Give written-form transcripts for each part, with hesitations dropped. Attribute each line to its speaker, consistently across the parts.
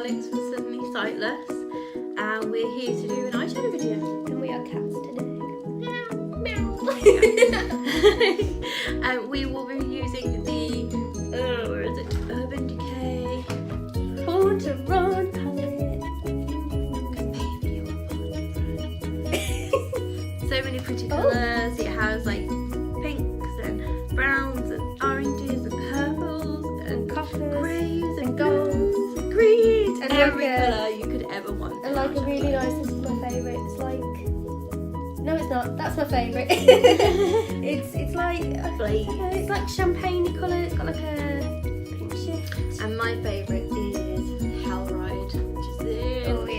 Speaker 1: palettes for Suddenly Sightless, and we're here to do an eyeshadow video.
Speaker 2: And we are cats today.
Speaker 1: We will be using the where is it? Urban Decay
Speaker 2: Born to Run palette.
Speaker 1: So many pretty colours. It has like pinks and browns and oranges and purples and
Speaker 2: Coppers
Speaker 1: greys and
Speaker 2: golds
Speaker 1: and greens
Speaker 2: and
Speaker 1: every
Speaker 2: like
Speaker 1: colour you could ever want.
Speaker 2: and like a really nice. This is my favourite. It's like no, it's not. That's my favourite. it's like it's like champagne colour. It's got like a pink shift.
Speaker 1: And my favourite is Hell Ride, which is this lovely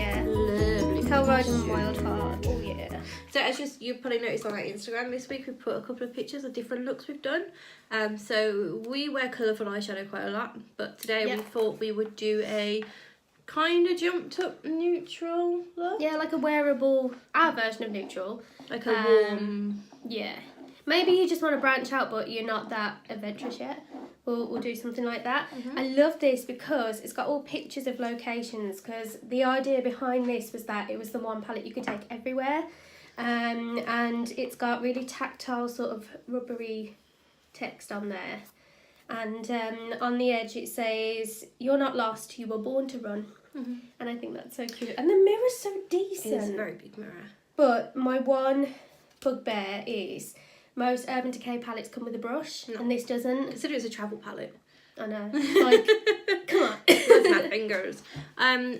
Speaker 2: Hell Ride
Speaker 1: pink
Speaker 2: and
Speaker 1: shade.
Speaker 2: Wild Heart. Oh yeah.
Speaker 1: So as you probably noticed on our Instagram this week, we put a couple of pictures of different looks we've done. So we wear colourful eyeshadow quite a lot, but today we thought we would do a kind of jumped up neutral look.
Speaker 2: Yeah, like a wearable, our version of neutral.
Speaker 1: Like a warm.
Speaker 2: Yeah. Maybe you just want to branch out, but you're not that adventurous yet. We'll do something like that.
Speaker 1: Mm-hmm.
Speaker 2: I love this because it's got all pictures of locations, because the idea behind this was that it was the one palette you could take everywhere. And it's got really tactile sort of rubbery text on there. And on the edge it says, "You're not lost, you were born to run."
Speaker 1: Mm-hmm.
Speaker 2: And I think that's so cute. And the mirror's so decent.
Speaker 1: It's a very big mirror.
Speaker 2: But my one bugbear is most Urban Decay palettes come with a brush, and this doesn't.
Speaker 1: Consider it's a travel palette.
Speaker 2: I know. Like, come on.
Speaker 1: That's my fingers.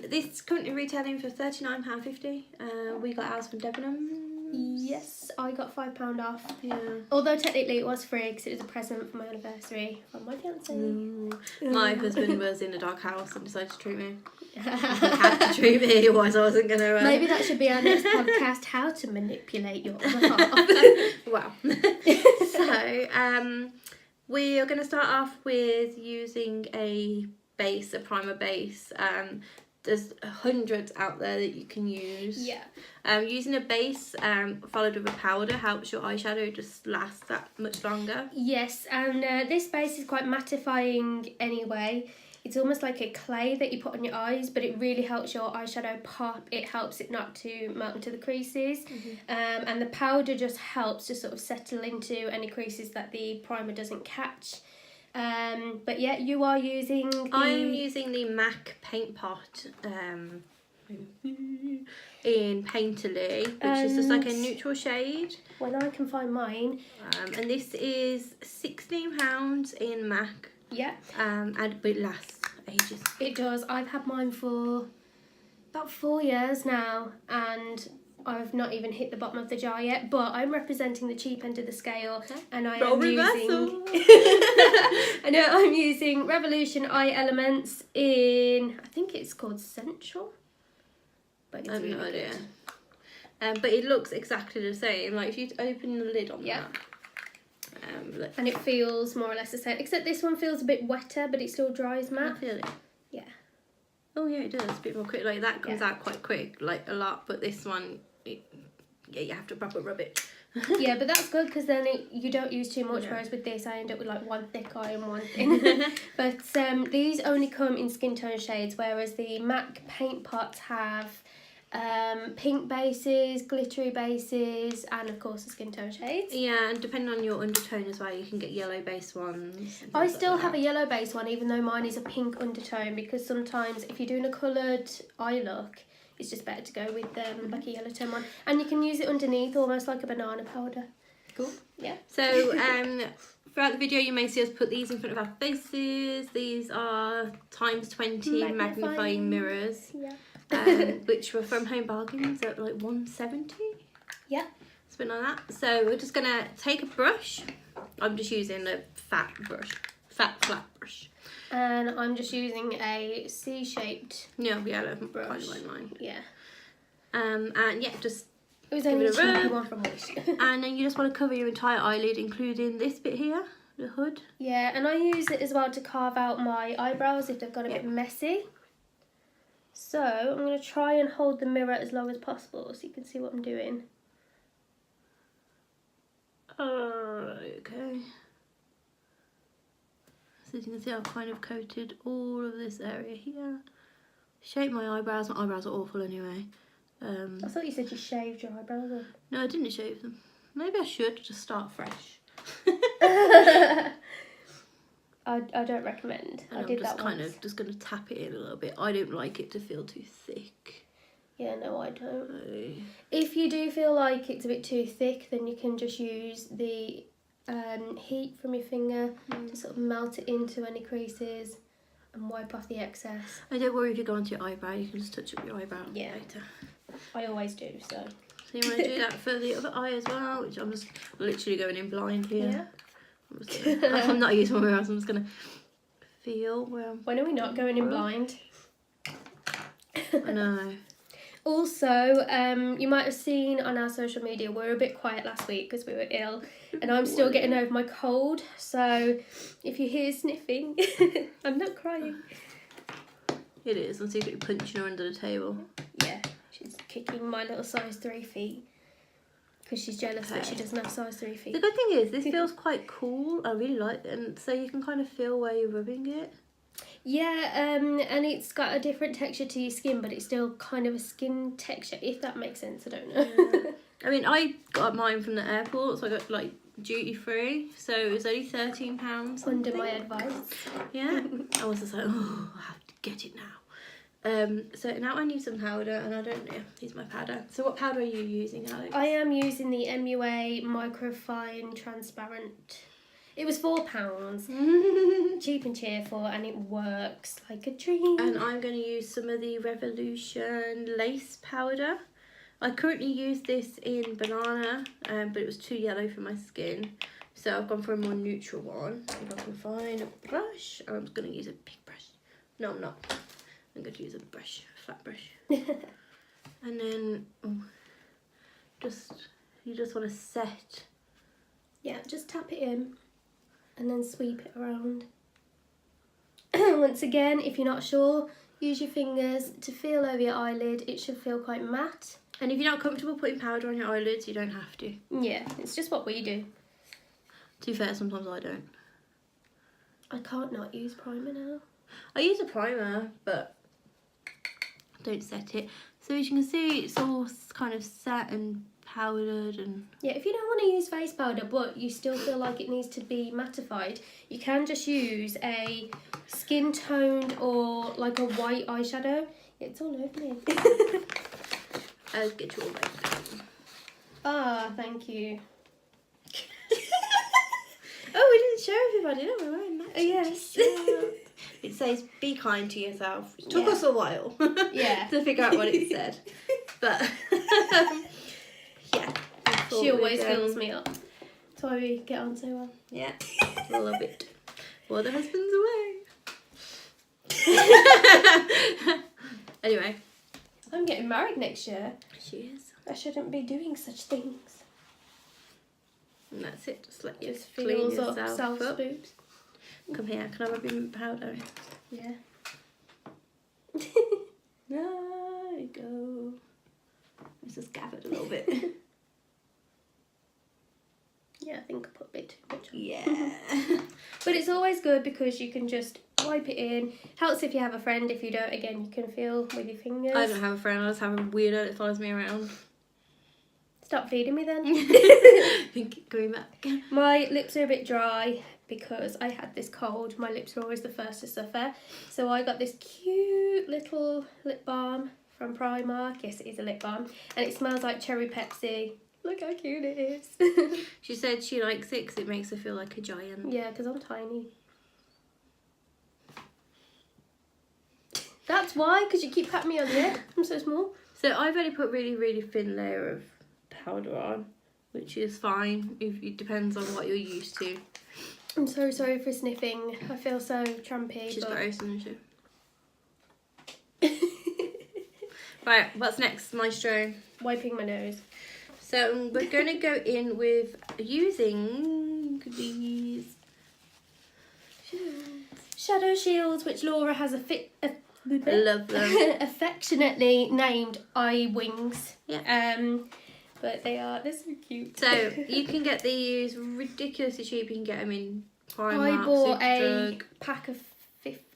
Speaker 1: This is currently retailing for £39.50. We got ours from Debenhams.
Speaker 2: Yes, I got £5 off.
Speaker 1: Yeah.
Speaker 2: Although technically it was free because it was a present for my anniversary from my fiance.
Speaker 1: My husband was in a dog house and decided to treat me. He had to treat me, otherwise I wasn't going to...
Speaker 2: Maybe that should be our next podcast, how to manipulate your other half.
Speaker 1: Wow. So, we are going to start off with using a base, a primer base. There's hundreds out there that you can use.
Speaker 2: Yeah.
Speaker 1: Using a base followed with a powder helps your eyeshadow just last that much longer.
Speaker 2: Yes, and this base is quite mattifying anyway. It's almost like a clay that you put on your eyes, but it really helps your eyeshadow pop. It helps it not to melt into the creases. And the powder just helps to sort of settle into any creases that the primer doesn't catch. But yeah, you are using
Speaker 1: I am using the MAC Paint Pot in Painterly, which is just like a neutral shade.
Speaker 2: When I can find mine.
Speaker 1: And this is £16 in MAC.
Speaker 2: Yeah.
Speaker 1: But it lasts ages.
Speaker 2: It does. I've had mine for about 4 years now, and I've not even hit the bottom of the jar yet, but I'm representing the cheap end of the scale, and I am using I'm using Revolution Eye Elements in, I think it's called Central, but it's
Speaker 1: I have
Speaker 2: really
Speaker 1: no
Speaker 2: good.
Speaker 1: idea. But it looks exactly the same. Like if you open the lid on that.
Speaker 2: And it feels more or less the same, except this one feels a bit wetter, but it still dries
Speaker 1: I
Speaker 2: matte.
Speaker 1: feel it.
Speaker 2: Yeah.
Speaker 1: Oh yeah, it does. A bit more quick. Like that comes out quite quick, like a lot. But this one, you have to proper rub it.
Speaker 2: Yeah, but that's good because then you don't use too much, whereas with this I end up with like one thick eye and one thin. But these only come in skin tone shades, whereas the MAC paint pots have pink bases, glittery bases, and of course the skin tone shades.
Speaker 1: Yeah, and depending on your undertone as well, you can get yellow base ones.
Speaker 2: I still have a yellow base one, even though mine is a pink undertone, because sometimes if you're doing a coloured eye look, it's just better to go with like a yellow tone one. And you can use it underneath, almost like a banana powder.
Speaker 1: Cool.
Speaker 2: Yeah.
Speaker 1: So throughout the video you may see us put these in front of our faces. These are ×20 magnifying mirrors.
Speaker 2: Yeah.
Speaker 1: Which were from Home Bargains at like £170.
Speaker 2: Yeah.
Speaker 1: Something like that. So we're just gonna take a brush. I'm just using a fat flat brush.
Speaker 2: And I'm just using a C-shaped
Speaker 1: yellow
Speaker 2: brush.
Speaker 1: brush like mine.
Speaker 2: Yeah.
Speaker 1: And yeah, just
Speaker 2: It was
Speaker 1: give
Speaker 2: only
Speaker 1: it
Speaker 2: a
Speaker 1: a
Speaker 2: cheapy
Speaker 1: rub.
Speaker 2: one from Wish.
Speaker 1: And then you just want to cover your entire eyelid, including this bit here, the hood.
Speaker 2: Yeah, and I use it as well to carve out my eyebrows if they've got a bit messy. So I'm going to try and hold the mirror as long as possible so you can see what I'm doing.
Speaker 1: Okay. So as you can see, I've kind of coated all of this area here. shape my eyebrows. My eyebrows are awful anyway.
Speaker 2: I thought you said you shaved your eyebrows off.
Speaker 1: No, I didn't shave them. Maybe I should just start fresh.
Speaker 2: I don't recommend.
Speaker 1: And
Speaker 2: I did
Speaker 1: just
Speaker 2: that
Speaker 1: kind
Speaker 2: once.
Speaker 1: of just going to tap it in a little bit. I don't like it to feel too thick.
Speaker 2: Yeah, no, I don't. If you do feel like it's a bit too thick, then you can just use the heat from your finger to sort of melt it into any creases and wipe off the excess.
Speaker 1: I don't worry if you go onto your eyebrow, you can just touch up your eyebrow later.
Speaker 2: I always do, so.
Speaker 1: So you want to do that for the other eye as well, which I'm just literally going in blind here.
Speaker 2: Yeah.
Speaker 1: I'm not using my mirrors, I'm just going to feel where I'm...
Speaker 2: When are we not going in blind?
Speaker 1: I know.
Speaker 2: Also, you might have seen on our social media, we were a bit quiet last week because we were ill, and I'm still getting over my cold, so if you hear sniffing, I'm not crying.
Speaker 1: It is, I'm secretly punching her under the table.
Speaker 2: Yeah, she's kicking my little size 3 feet. Because she's jealous that she doesn't have size 3 feet.
Speaker 1: The good thing is, this feels quite cool. I really like it. And so you can kind of feel where you're rubbing it.
Speaker 2: Yeah, and it's got a different texture to your skin, but it's still kind of a skin texture, if that makes sense. I don't know.
Speaker 1: Yeah. I mean, I got mine from the airport, so I got like duty free. So it was only £13.
Speaker 2: Under my advice.
Speaker 1: Yeah. I was just like, oh, I have to get it now. So now I need some powder, and I don't know. Here's my powder. So what powder are you using, Alex?
Speaker 2: I am using the MUA Microfine Transparent. It was £4. Cheap and cheerful, and it works like a dream.
Speaker 1: And I'm going to use some of the Revolution Lace powder. I currently use this in Banana, but it was too yellow for my skin. So I've gone for a more neutral one. If I can find a brush, I'm just going to use a big brush. No, I'm not. I'm going to use a brush, a flat brush. And then, you just want to set.
Speaker 2: Yeah, just tap it in and then sweep it around. Once again, if you're not sure, use your fingers to feel over your eyelid. It should feel quite matte.
Speaker 1: And if you're not comfortable putting powder on your eyelids, you don't have to.
Speaker 2: Yeah, it's just what we do.
Speaker 1: To be fair, sometimes I don't.
Speaker 2: I can't not use primer now.
Speaker 1: I use a primer, but don't set it. So as you can see, it's all kind of set and powdered and...
Speaker 2: Yeah, if you don't want to use face powder but you still feel like it needs to be mattified, you can just use a skin toned or like a white eyeshadow. It's all over me.
Speaker 1: I'll get you all right.
Speaker 2: Ah, thank you.
Speaker 1: Oh, we didn't show everybody, no, we're wearing matching.
Speaker 2: Yes.
Speaker 1: It says, be kind to yourself. It took
Speaker 2: Yeah.
Speaker 1: us a while to figure out what it said. But, yeah.
Speaker 2: She always fills me up. That's why we get on so well.
Speaker 1: Yeah, I love it. Well, the husband's away. Anyway.
Speaker 2: I'm getting married next year.
Speaker 1: She is.
Speaker 2: I shouldn't be doing such things.
Speaker 1: And that's it. Just let you
Speaker 2: Just
Speaker 1: clean
Speaker 2: feels up
Speaker 1: yourself
Speaker 2: self
Speaker 1: up.
Speaker 2: boobs.
Speaker 1: Come here. Can I rub your powder?
Speaker 2: Yeah.
Speaker 1: There you go. It's just gathered a little bit.
Speaker 2: Yeah, I think I put a bit too much on.
Speaker 1: Yeah.
Speaker 2: But it's always good because you can just wipe it in. Helps if you have a friend. If you don't, again, you can feel with your fingers.
Speaker 1: I don't have a friend. I just have a weirdo that follows me around.
Speaker 2: Stop feeding me then.
Speaker 1: Keep going back.
Speaker 2: My lips are a bit dry because I had this cold. My lips are always the first to suffer. So I got this cute little lip balm from Primark. Yes, it is a lip balm. And it smells like cherry Pepsi. Look how cute it is.
Speaker 1: She said she likes it because it makes her feel like a giant.
Speaker 2: Yeah, because I'm tiny. That's why, because you keep patting me on the head. I'm so small.
Speaker 1: So I've only put really, really thin layer of powder on, which is fine. It depends on what you're used to.
Speaker 2: I'm so sorry for sniffing. I feel so trampy.
Speaker 1: She's
Speaker 2: but...
Speaker 1: gross, isn't she? Right, what's next? Maestro.
Speaker 2: Wiping my nose.
Speaker 1: So we're going to go in with using these
Speaker 2: Shadow shields, which Laura has
Speaker 1: I love them.
Speaker 2: affectionately named eye wings.
Speaker 1: Yeah.
Speaker 2: But they're so cute.
Speaker 1: So you can get these ridiculously cheap. You can get them in Primark,
Speaker 2: I bought a
Speaker 1: Superdrug.
Speaker 2: pack of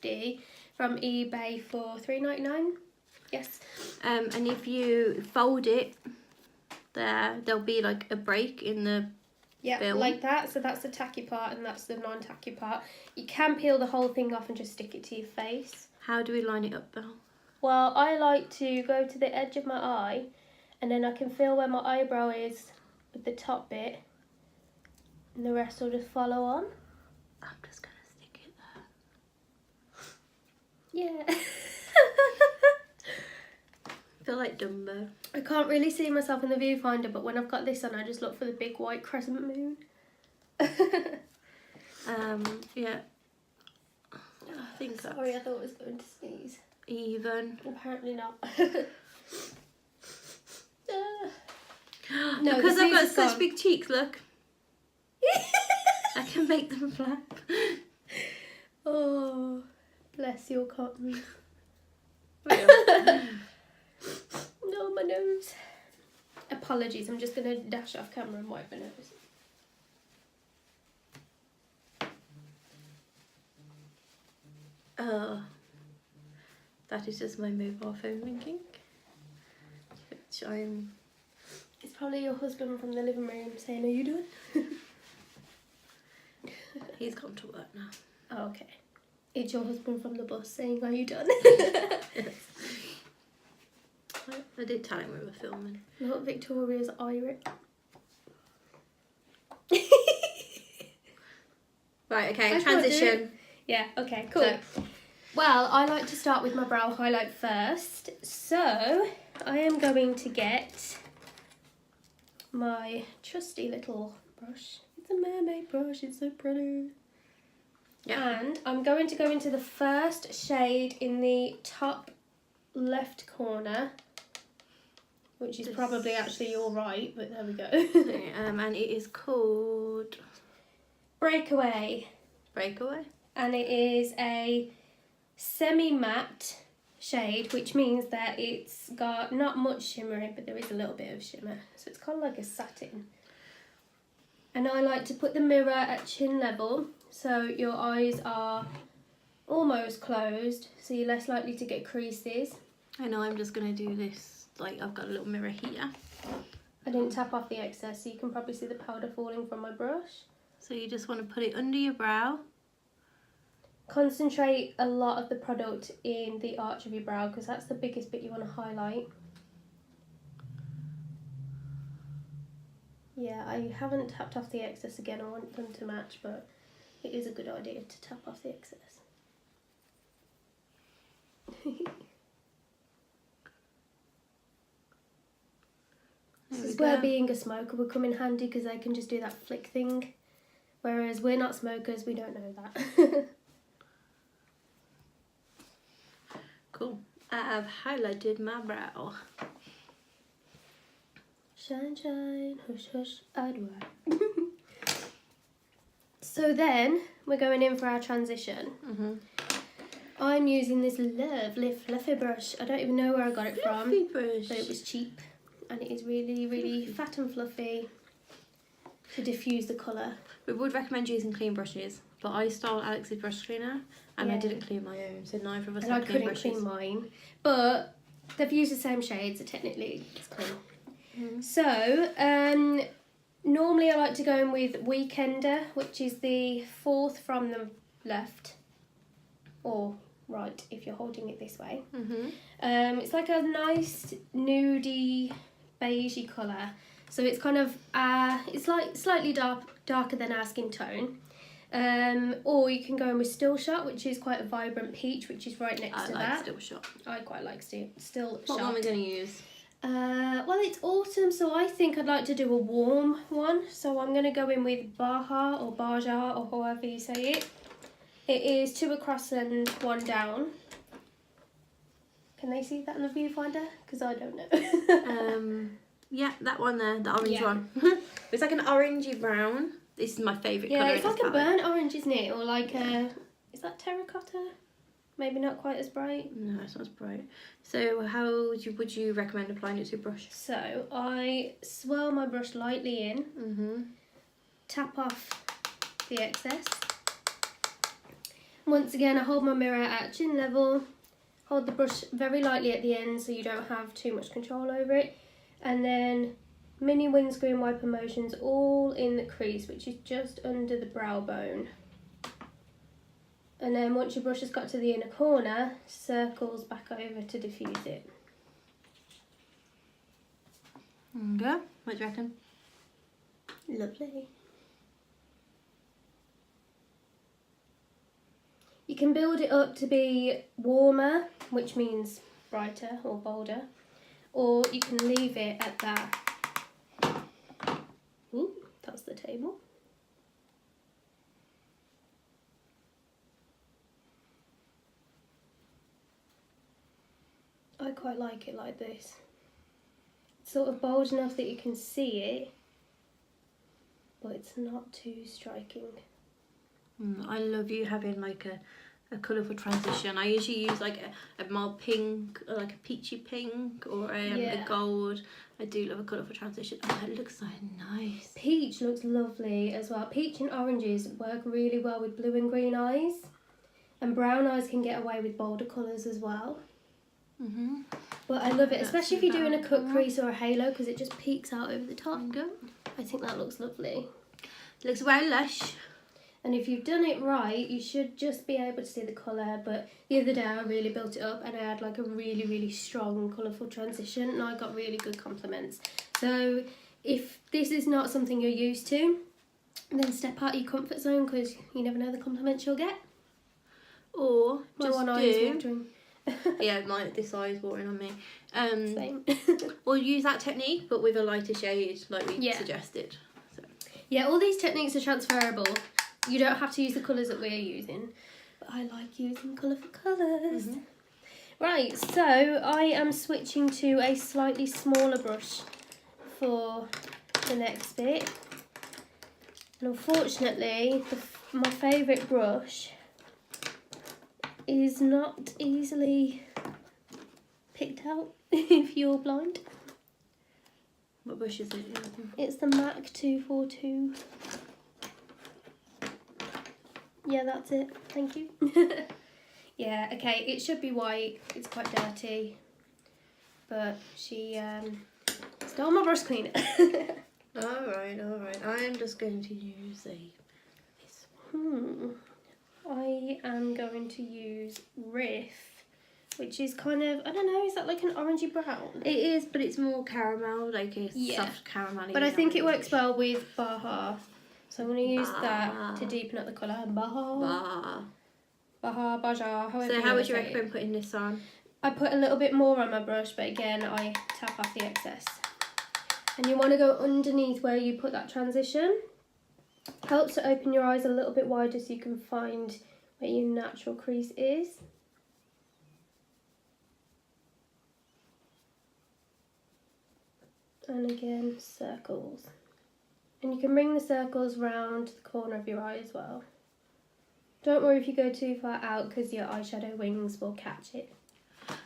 Speaker 2: £2.50 from eBay for $3.99. Yes.
Speaker 1: And if you fold it, there'll be like a break in the film.
Speaker 2: Like that. So that's the tacky part and that's the non-tacky part. You can peel the whole thing off and just stick it to your face.
Speaker 1: How do we line it up, Belle?
Speaker 2: Well, I like to go to the edge of my eye and then I can feel where my eyebrow is with the top bit and the rest will just follow on.
Speaker 1: I'm just going to stick it there.
Speaker 2: Yeah.
Speaker 1: I feel like Dumbo.
Speaker 2: I can't really see myself in the viewfinder, but when I've got this on, I just look for the big white crescent moon.
Speaker 1: Yeah. I think
Speaker 2: Sorry, I thought I was going to sneeze.
Speaker 1: Even.
Speaker 2: Apparently not.
Speaker 1: No, because I've got such big cheeks, look. I can make them flap.
Speaker 2: Oh, bless your cotton. No, my nose. Apologies, I'm just going to dash off camera and wipe my nose.
Speaker 1: Oh, that is just my mobile phone ringing. Which I'm...
Speaker 2: It's probably your husband from the living room saying, "Are you doing?"
Speaker 1: He's gone to work now.
Speaker 2: Oh, okay. It's your husband from the bus saying, "Are you done?"
Speaker 1: Yes. I did tell him we were filming.
Speaker 2: Not Victoria's Irish.
Speaker 1: Right, okay, transition.
Speaker 2: Yeah, okay, cool.
Speaker 1: So,
Speaker 2: well, I like to start with my brow highlight first. So, I am going to get my trusty little brush. It's a mermaid brush, it's so pretty.
Speaker 1: yeah.
Speaker 2: And I'm going to go into the first shade in the top left corner, which is probably actually your right, but there we go.
Speaker 1: And it is called
Speaker 2: Breakaway.
Speaker 1: Breakaway.
Speaker 2: And it is a semi-matte shade, which means that it's got not much shimmer in it, but there is a little bit of shimmer. So it's kind of like a satin. And I like to put the mirror at chin level, so your eyes are almost closed, so you're less likely to get creases.
Speaker 1: I know, I'm just going to do this, like I've got a little mirror here.
Speaker 2: I didn't tap off the excess, so you can probably see the powder falling from my brush.
Speaker 1: So you just want to put it under your brow.
Speaker 2: Concentrate a lot of the product in the arch of your brow, because that's the biggest bit you want to highlight. Yeah, I haven't tapped off the excess again, I want them to match, but it is a good idea to tap off the excess. This is where being a smoker would come in handy, because they can just do that flick thing, whereas we're not smokers, we don't know that.
Speaker 1: Cool. I have highlighted my brow.
Speaker 2: Shine, shine, hush, hush, I do. So then, we're going in for our transition. I'm using this lovely fluffy brush. I don't even know where I got it from,
Speaker 1: brush.
Speaker 2: but it was cheap. And it is really, really fat and fluffy to diffuse the colour.
Speaker 1: We would recommend using clean brushes, but I stole Alex's brush cleaner and I
Speaker 2: Yeah.
Speaker 1: didn't clean my own, so neither of us
Speaker 2: And I
Speaker 1: have clean
Speaker 2: couldn't
Speaker 1: brushes.
Speaker 2: clean mine. But they've used the same shade, so technically it's clean. So, normally I like to go in with Weekender, which is the fourth from the left, or right if you're holding it this way. It's like a nice nudie beigey colour, so it's kind of it's like slightly darker than our skin tone. Or you can go in with Still Shot, which is quite a vibrant peach, which is right next to that.
Speaker 1: Still Shot.
Speaker 2: I quite like Still Shot.
Speaker 1: What one are we going to use?
Speaker 2: Well, it's autumn, so I think I'd like to do a warm one. So I'm going to go in with Baja or Baja or however you say it. It is 2 across and 1 down. Can they see that in the viewfinder? Because I don't know.
Speaker 1: Yeah, that one there, the orange
Speaker 2: Yeah.
Speaker 1: one. It's like an orangey brown. This is my favourite colour.
Speaker 2: Yeah, it's
Speaker 1: in
Speaker 2: like
Speaker 1: this
Speaker 2: a
Speaker 1: palette.
Speaker 2: burnt orange, isn't it? Or like a... Is that terracotta? Maybe not quite as bright.
Speaker 1: No, it's not as bright. So how would you recommend applying it to a brush?
Speaker 2: So I swirl my brush lightly in, tap off the excess, Once again, I hold my mirror at chin level, hold the brush very lightly at the end so you don't have too much control over it, and then mini windscreen wiper motions all in the crease, which is just under the brow bone. And then once your brush has got to the inner corner, circles back over to diffuse it.
Speaker 1: Okay, what do you reckon?
Speaker 2: Lovely. You can build it up to be warmer, which means brighter or bolder, or you can leave it at that. Ooh, that's the table. I quite like it like this. It's sort of bold enough that you can see it, but it's not too striking.
Speaker 1: I love you having like a colourful transition. I usually use like a more pink, or like a peachy pink, or a gold. I do love a colourful transition. Oh, it looks so nice.
Speaker 2: Peach looks lovely as well. Peach and oranges work really well with blue and green eyes, and brown eyes can get away with bolder colours as well. But I love it, especially if you're doing a cut crease or a halo, because it just peeks out over the top. I think that looks lovely.
Speaker 1: It looks very lush.
Speaker 2: And if you've done it right, you should just be able to see the colour. But the other day I really built it up and I had like a really, really strong, colourful transition, and I got really good compliments. So if this is not something you're used to, then step out of your comfort zone, because you never know the compliments you'll get.
Speaker 1: Or
Speaker 2: My
Speaker 1: just
Speaker 2: one eye is watering.
Speaker 1: Yeah, this eye is watering on me.
Speaker 2: Same.
Speaker 1: Or use that technique, but with a lighter shade, like we suggested. So.
Speaker 2: Yeah, all these techniques are transferable. You don't have to use the colours that we're using, but I like using colourful colours. Right, so I am switching to a slightly smaller brush for the next bit. And unfortunately, my favourite brush is not easily picked out if you're blind.
Speaker 1: What brush is it?
Speaker 2: It's the MAC 242. Yeah, that's it. Thank you. Yeah, okay, it should be white. It's quite dirty. But she stole my brush cleaner.
Speaker 1: Alright. I am just going to use this.
Speaker 2: I am going to use Riff, which is kind of, I don't know, is that like an orangey brown?
Speaker 1: It is, but it's more caramel, like a soft caramel.
Speaker 2: But I think it works well with Baha. So I'm going to use that to deepen up the colour. Baha, however.
Speaker 1: So how would you recommend putting this on?
Speaker 2: I put a little bit more on my brush, but again, I tap off the excess. And you want to go underneath where you put that transition. Helps to open your eyes a little bit wider so you can find where your natural crease is. And again, circles. And you can bring the circles round the corner of your eye as well. Don't worry if you go too far out, because your eyeshadow wings will catch it.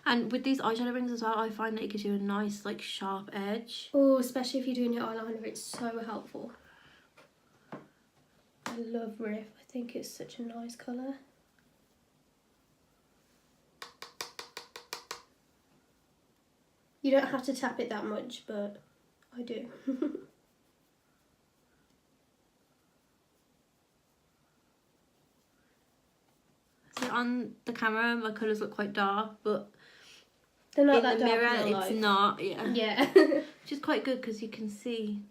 Speaker 1: And with these eyeshadow rings as well, I find that it gives you a nice, like, sharp edge.
Speaker 2: Oh, especially if you're doing your eyeliner, it's so helpful. I love Riff. I think it's such a nice colour. You don't have to tap it that much, but I do.
Speaker 1: So on the camera, my colours look quite dark, but
Speaker 2: they're not
Speaker 1: in
Speaker 2: that
Speaker 1: the
Speaker 2: dark
Speaker 1: mirror,
Speaker 2: in real
Speaker 1: it's
Speaker 2: life.
Speaker 1: not. Yeah.
Speaker 2: Yeah.
Speaker 1: Which is quite good because you can see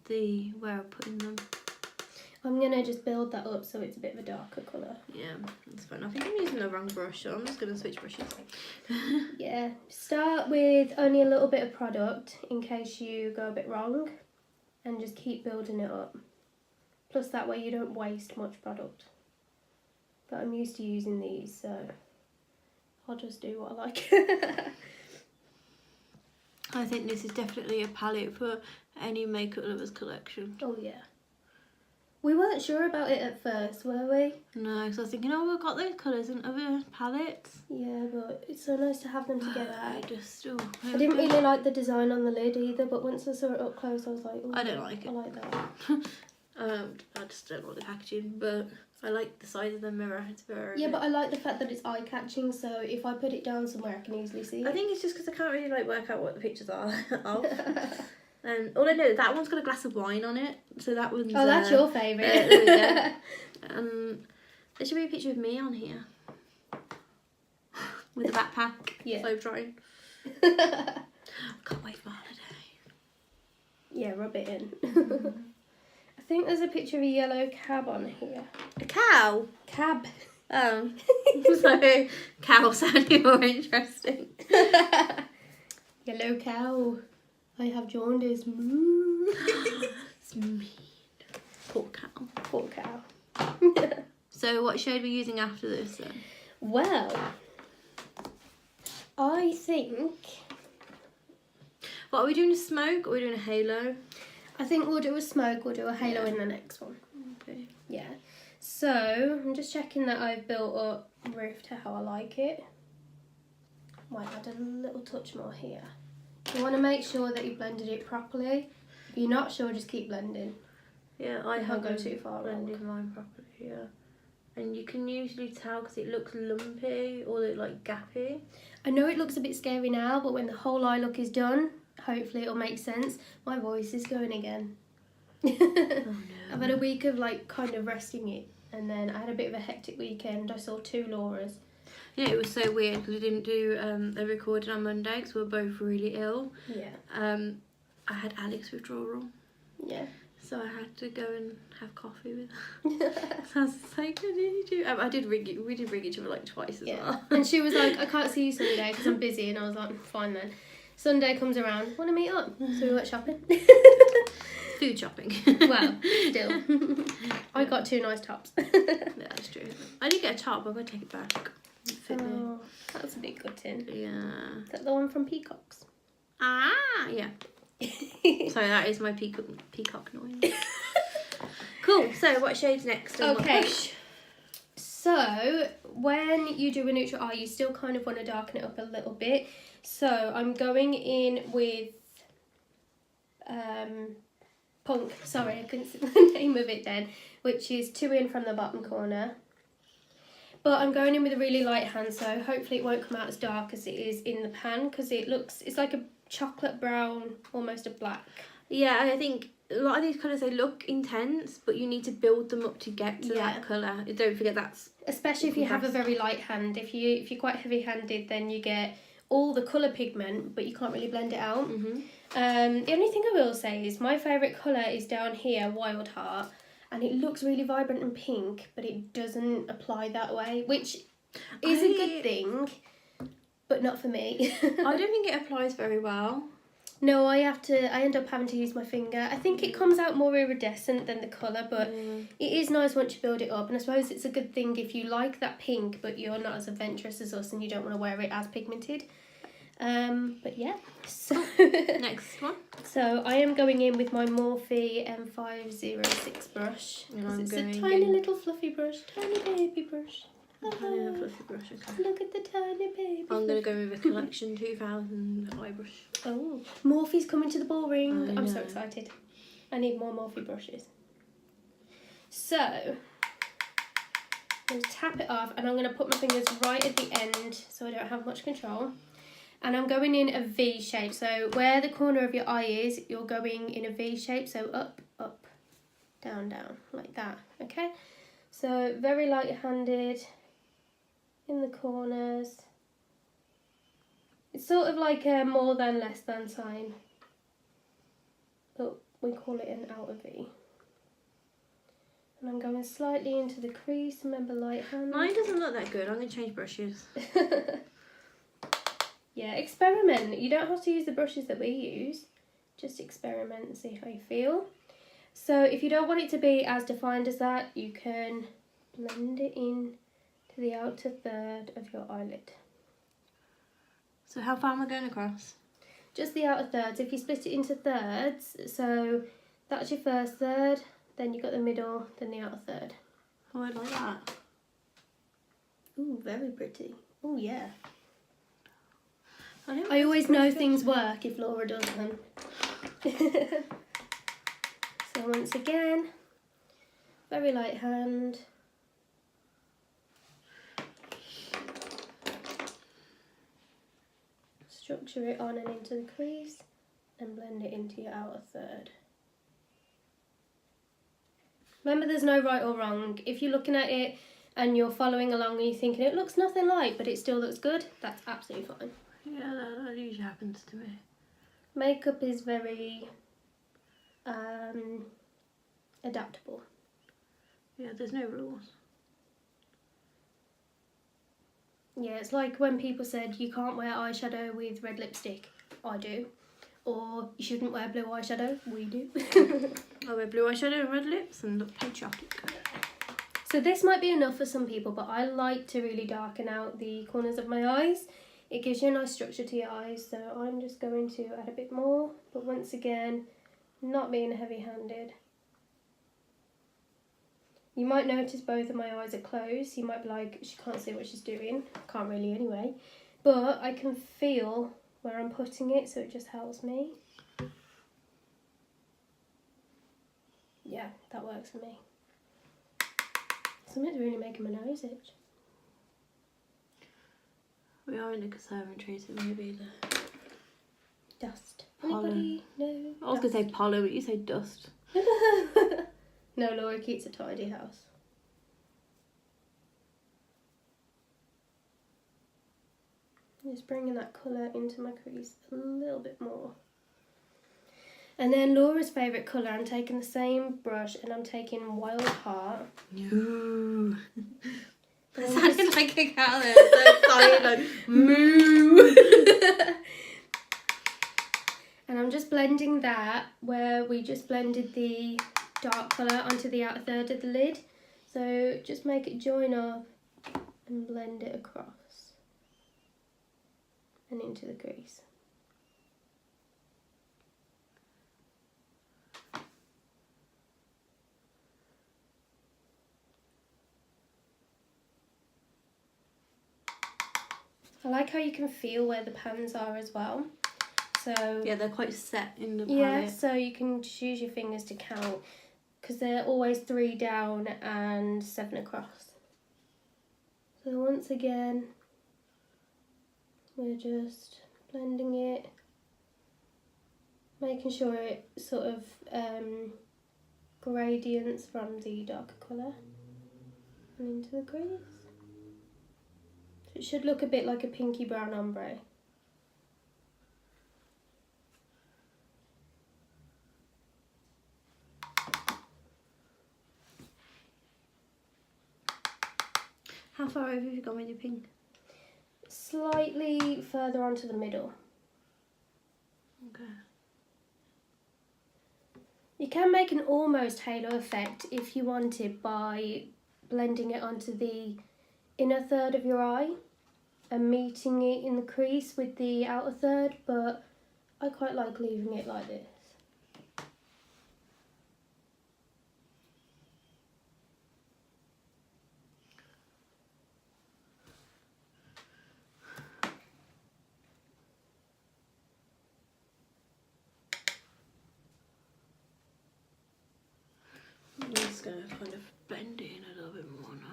Speaker 1: where I'm putting them.
Speaker 2: I'm going to just build that up so it's a bit of a darker colour.
Speaker 1: Yeah, that's fine. I think I'm using the wrong brush, so I'm just going to switch brushes.
Speaker 2: Yeah. Start with only a little bit of product in case you go a bit wrong, and just keep building it up. Plus that way you don't waste much product. But I'm used to using these, so I'll just do what I like.
Speaker 1: I think this is definitely a palette for any makeup lovers collection.
Speaker 2: Oh yeah. We weren't sure about it at first, were we?
Speaker 1: No, because I was thinking, oh, we've got those colours in other palettes.
Speaker 2: Yeah, but it's so nice to have them together.
Speaker 1: I
Speaker 2: didn't really like the design on the lid either, but once I saw it up close, I was like, oh,
Speaker 1: I don't like it.
Speaker 2: I like that.
Speaker 1: I just don't like the packaging, but I like the size of the mirror. It's very...
Speaker 2: Yeah, but I like the fact that it's eye-catching, so if I put it down somewhere, I can easily see it.
Speaker 1: I think it's just because I can't really like work out what the pictures are of. All I know, that one's got a glass of wine on it, so that one's...
Speaker 2: Oh, that's your favourite.
Speaker 1: There we go. There should be a picture of me on here. With a backpack.
Speaker 2: Yeah.
Speaker 1: Slow drying. Can't wait for holiday.
Speaker 2: Yeah, rub it in. I think there's a picture of a yellow cab on here.
Speaker 1: A cow?
Speaker 2: Cab.
Speaker 1: Oh. So, cow sounding more interesting.
Speaker 2: Yellow cow. I have jaundice.
Speaker 1: It's mean. Poor cow.
Speaker 2: Poor cow.
Speaker 1: So what shade are we using after this then?
Speaker 2: Well, I think...
Speaker 1: What, are we doing a smoke or are we doing a halo?
Speaker 2: I think we'll do a smoke, we'll do a halo in the next one.
Speaker 1: Okay.
Speaker 2: Yeah. So, I'm just checking that I've built up roof to how I like it. Might add a little touch more here. You want to make sure that you blended it properly. If you're not sure, just keep blending.
Speaker 1: Yeah, I
Speaker 2: Don't go too far
Speaker 1: blended mine properly, yeah. And you can usually tell because it looks lumpy or like gappy.
Speaker 2: I know it looks a bit scary now, but when the whole eye look is done, hopefully it'll make sense. My voice is going again.
Speaker 1: Oh no.
Speaker 2: I've had a week of like kind of resting it, and then I had a bit of a hectic weekend. I saw 2 Lauras.
Speaker 1: Yeah, it was so weird because we didn't do a recording on Monday because we were both really ill.
Speaker 2: Yeah.
Speaker 1: I had Alex withdrawal.
Speaker 2: Yeah.
Speaker 1: So I had to go and have coffee with her. So I was like, what did you do? I did ring it. We did ring each other like twice as well.
Speaker 2: And she was like, I can't see you Sunday because I'm busy. And I was like, fine then. Sunday comes around, want to meet up? So we went shopping.
Speaker 1: Food shopping.
Speaker 2: Well, still. I got 2 nice tops.
Speaker 1: Yeah, that's true. I did get a top, but I'm going to take it back. It fit me.
Speaker 2: Oh, that was a bit gutting.
Speaker 1: Yeah.
Speaker 2: Is that the one from Peacocks?
Speaker 1: Ah, yeah. Sorry, that is my peacock noise. Cool. So, what shade's next? And
Speaker 2: Okay.
Speaker 1: What brush?
Speaker 2: So, when you do a neutral eye, you still kind of want to darken it up a little bit. So, I'm going in with Punk. Sorry, I couldn't see the name of it then. Which is 2 in from the bottom corner. But I'm going in with a really light hand, so hopefully it won't come out as dark as it is in the pan, because it's like a chocolate brown, almost a black.
Speaker 1: Yeah, I think a lot of these colours, they look intense, but you need to build them up to get to that colour. Don't forget that's...
Speaker 2: Especially if you have a very light hand. If you're quite heavy-handed, then you get all the colour pigment, but you can't really blend it out.
Speaker 1: Mm-hmm.
Speaker 2: The only thing I will say is my favourite colour is down here, Wild Heart. And it looks really vibrant and pink, but it doesn't apply that way, which is a good thing, but not for me.
Speaker 1: I don't think it applies very well.
Speaker 2: No, I end up having to use my finger. I think it comes out more iridescent than the colour, but it is nice once you build it up. And I suppose it's a good thing if you like that pink, but you're not as adventurous as us and you don't want to wear it as pigmented. But yeah, so
Speaker 1: Next one.
Speaker 2: So I am going in with my Morphe M506 brush.
Speaker 1: And
Speaker 2: It's a tiny little fluffy brush, tiny baby brush.
Speaker 1: Tiny little fluffy brush. Okay.
Speaker 2: Look at the tiny baby.
Speaker 1: I'm going to go with a Collection 2000 eye brush.
Speaker 2: Oh, Morphe's coming to the ball ring.
Speaker 1: I
Speaker 2: I'm so
Speaker 1: know.
Speaker 2: excited. I need more Morphe brushes. So, I'm going to tap it off and I'm going to put my fingers right at the end so I don't have much control. And I'm going in a V shape. So where the corner of your eye is, you're going in a V shape. So up, up, down, down, like that. Okay? So very light-handed in the corners. It's sort of like a more than, less than sign. But we call it an outer V. And I'm going slightly into the crease. Remember, light hand.
Speaker 1: Mine doesn't look that good. I'm going to change brushes.
Speaker 2: Yeah, experiment. You don't have to use the brushes that we use. Just experiment and see how you feel. So if you don't want it to be as defined as that, you can blend it in to the outer third of your eyelid.
Speaker 1: So how far am I going across?
Speaker 2: Just the outer thirds. If you split it into thirds, so that's your first third, then you've got the middle, then the outer third.
Speaker 1: Oh, I like that.
Speaker 2: Ooh, very pretty. Oh, yeah.
Speaker 1: I
Speaker 2: always know things work if Laura does them. So once again, very light hand, structure it on and into the crease and blend it into your outer third. Remember, there's no right or wrong. If you're looking at it and you're following along and you're thinking it looks nothing like, but it still looks good, that's absolutely fine.
Speaker 1: Yeah, that usually happens to me.
Speaker 2: Makeup is very adaptable.
Speaker 1: Yeah, there's no rules.
Speaker 2: Yeah, it's like when people said you can't wear eyeshadow with red lipstick. I do. Or you shouldn't wear blue eyeshadow. We do.
Speaker 1: I wear blue eyeshadow and red lips and look patriotic.
Speaker 2: So this might be enough for some people, but I like to really darken out the corners of my eyes. It gives you a nice structure to your eyes, so I'm just going to add a bit more, but once again, not being heavy-handed. You might notice both of my eyes are closed. You might be like, she can't see what she's doing. Can't really anyway. But I can feel where I'm putting it, so it just helps me. Yeah, that works for me. Something's really making my nose itch.
Speaker 1: We are in a conservatory, so maybe the
Speaker 2: Dust.
Speaker 1: pollen.
Speaker 2: Anybody? No.
Speaker 1: I was going to say pollen, but you say dust.
Speaker 2: No, Laura keeps a tidy house. Just bringing that colour into my crease a little bit more. And then Laura's favourite colour, I'm taking the same brush and I'm taking Wild Heart.
Speaker 1: No.
Speaker 2: That
Speaker 1: sounded like a cow there. So excited, like, moo.
Speaker 2: And I'm just blending that where we just blended the dark colour onto the outer third of the lid. So just make it join up and blend it across and into the crease. I like how you can feel where the pans are as well. So
Speaker 1: yeah, they're quite set in the palette.
Speaker 2: Yeah, so you can just use your fingers to count because they're always 3 down and 7 across. So once again, we're just blending it, making sure it sort of gradients from the darker colour and into the crease. So it should look a bit like a pinky brown ombre.
Speaker 1: How far over have you gone with your pink?
Speaker 2: Slightly further onto the middle.
Speaker 1: Okay.
Speaker 2: You can make an almost halo effect if you wanted by blending it onto the inner third of your eye and meeting it in the crease with the outer third, but I quite like leaving it like this.
Speaker 1: I'm just going to kind of blend it in a little bit more now.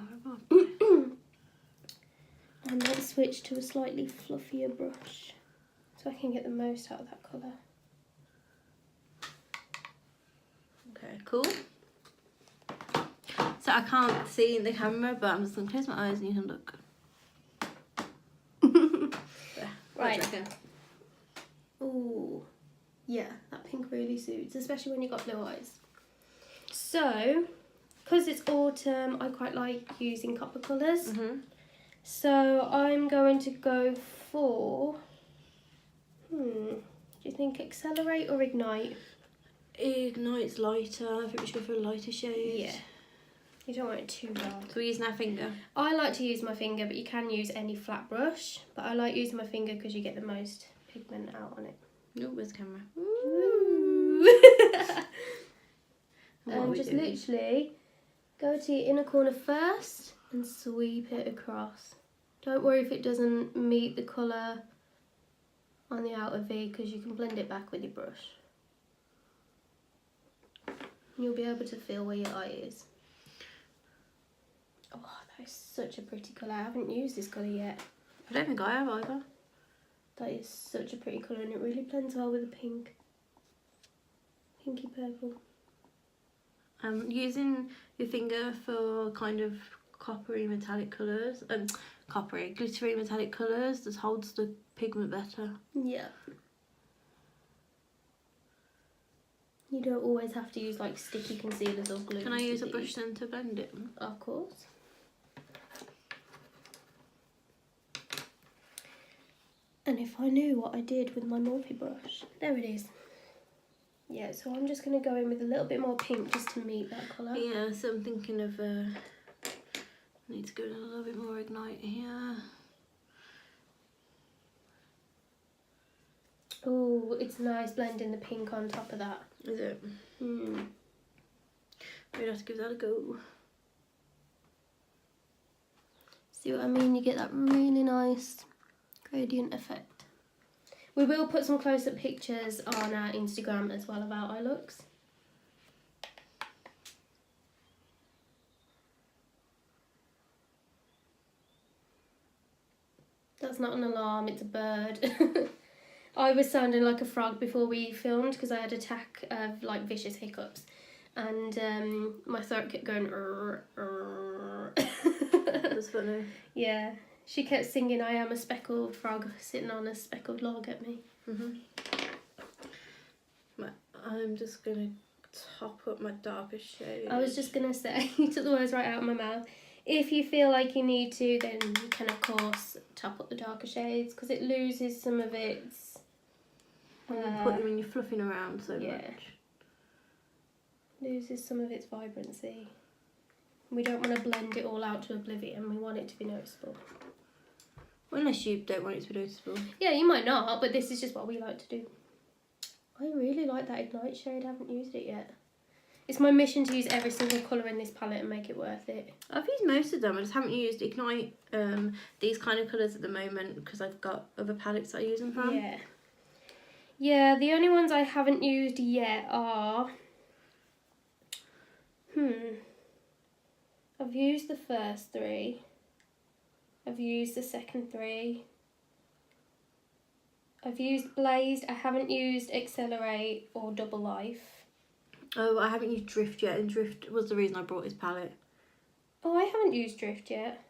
Speaker 2: And then switch to a slightly fluffier brush so I can get the most out of that colour.
Speaker 1: Okay, cool. So I can't see in the camera, but I'm just going to close my eyes and you can look. There. What do you reckon?
Speaker 2: Ooh, yeah, that pink really suits, especially when you've got blue eyes. So, because it's autumn, I quite like using copper colours.
Speaker 1: Mm-hmm.
Speaker 2: So I'm going to go for, do you think accelerate or ignite?
Speaker 1: Ignite's lighter. I think we should go for a lighter shade.
Speaker 2: Yeah. You don't want it too dark.
Speaker 1: So we're using our finger.
Speaker 2: I like to use my finger, but you can use any flat brush. But I like using my finger because you get the most pigment out on it.
Speaker 1: Oh, where's the camera?
Speaker 2: And just literally go to your inner corner first and sweep it across. Don't worry if it doesn't meet the colour on the outer V because you can blend it back with your brush. You'll be able to feel where your eye is. Oh, that is such a pretty colour. I haven't used this colour yet.
Speaker 1: I don't think I have either.
Speaker 2: That is such a pretty colour and it really blends well with the pink. Pinky purple.
Speaker 1: Using your finger for kind of coppery metallic colours and glittery metallic colours just holds the pigment better.
Speaker 2: Yeah. You don't always have to use like sticky concealers or glue.
Speaker 1: Can I use a brush then to blend it?
Speaker 2: Of course. And if I knew what I did with my Morphe brush. There it is. Yeah, so I'm just going to go in with a little bit more pink just to meet that colour.
Speaker 1: Yeah, so I'm thinking of, need to go in a little bit more Ignite here.
Speaker 2: Oh, it's nice blending the pink on top of that.
Speaker 1: Is it?
Speaker 2: Mm.
Speaker 1: We'd have to give that a go.
Speaker 2: See what I mean? You get that really nice gradient effect. We will put some close-up pictures on our Instagram as well of our eye looks. That's not an alarm, it's a bird. I was sounding like a frog before we filmed because I had an attack of like vicious hiccups and my throat kept going
Speaker 1: That's funny.
Speaker 2: Yeah. She kept singing I am a speckled frog sitting on a speckled log at me.
Speaker 1: I'm just going to top up my darkest shade.
Speaker 2: I was just going to say, you took the words right out of my mouth. If you feel like you need to, then you can of course top up the darker shades because it loses some of its...
Speaker 1: when you're fluffing around so much.
Speaker 2: Loses some of its vibrancy. We don't want to blend it all out to oblivion. We want it to be noticeable.
Speaker 1: Unless you don't want it to be noticeable.
Speaker 2: Yeah, you might not, but this is just what we like to do. I really like that Ignite shade. I haven't used it yet. It's my mission to use every single colour in this palette and make it worth it.
Speaker 1: I've used most of them. I just haven't used Ignite, these kind of colours at the moment because I've got other palettes I use them from.
Speaker 2: Yeah. Yeah, the only ones I haven't used yet are... I've used the first three. I've used the second three. I've used Blazed. I haven't used Accelerate or Double Life.
Speaker 1: Oh, I haven't used Drift yet, and Drift was the reason I brought this palette.
Speaker 2: Oh, I haven't used Drift yet.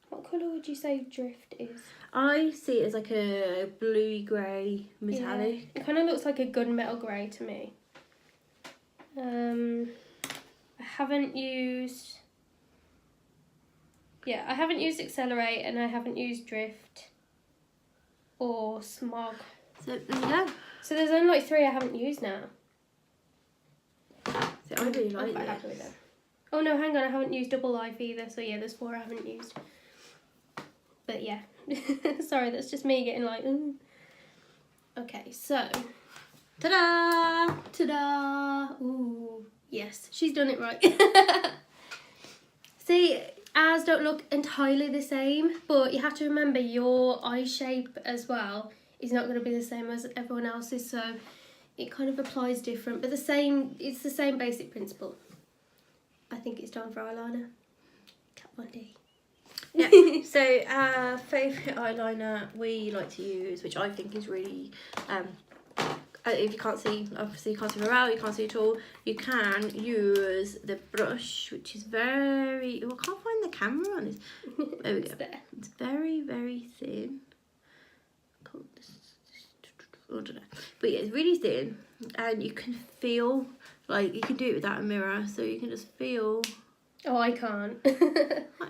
Speaker 2: What colour would you say Drift is?
Speaker 1: I see it as like a bluey grey metallic.
Speaker 2: Yeah, it kind of looks like a gunmetal grey to me. I haven't used... Yeah, I haven't used Accelerate and I haven't used Drift or Smog.
Speaker 1: So there you go.
Speaker 2: So there's only like 3 I haven't used now.
Speaker 1: So I really like
Speaker 2: I'm quite
Speaker 1: this.
Speaker 2: happy with them. Oh no, hang on, I haven't used Double Life either, so yeah, there's 4 I haven't used. But yeah, sorry, that's just me getting like, Okay, so,
Speaker 1: ta-da!
Speaker 2: Ta-da! Ooh, yes, she's done it right. See, ours don't look entirely the same, but you have to remember your eye shape as well is not going to be the same as everyone else's, so it kind of applies different, but it's the same basic principle. I think it's time for eyeliner. Kat Von D.
Speaker 1: Yeah, so our favourite eyeliner we like to use, which I think is really, if you can't see, obviously you can't see Morale, you can't see at all, you can use the brush, which is very, I can't find the camera on this. There we go.
Speaker 2: There.
Speaker 1: It's very, very thin. I don't know. But yeah, it's really thin, and you can feel, like, you can do it without a mirror, so you can just feel.
Speaker 2: Oh, I can't.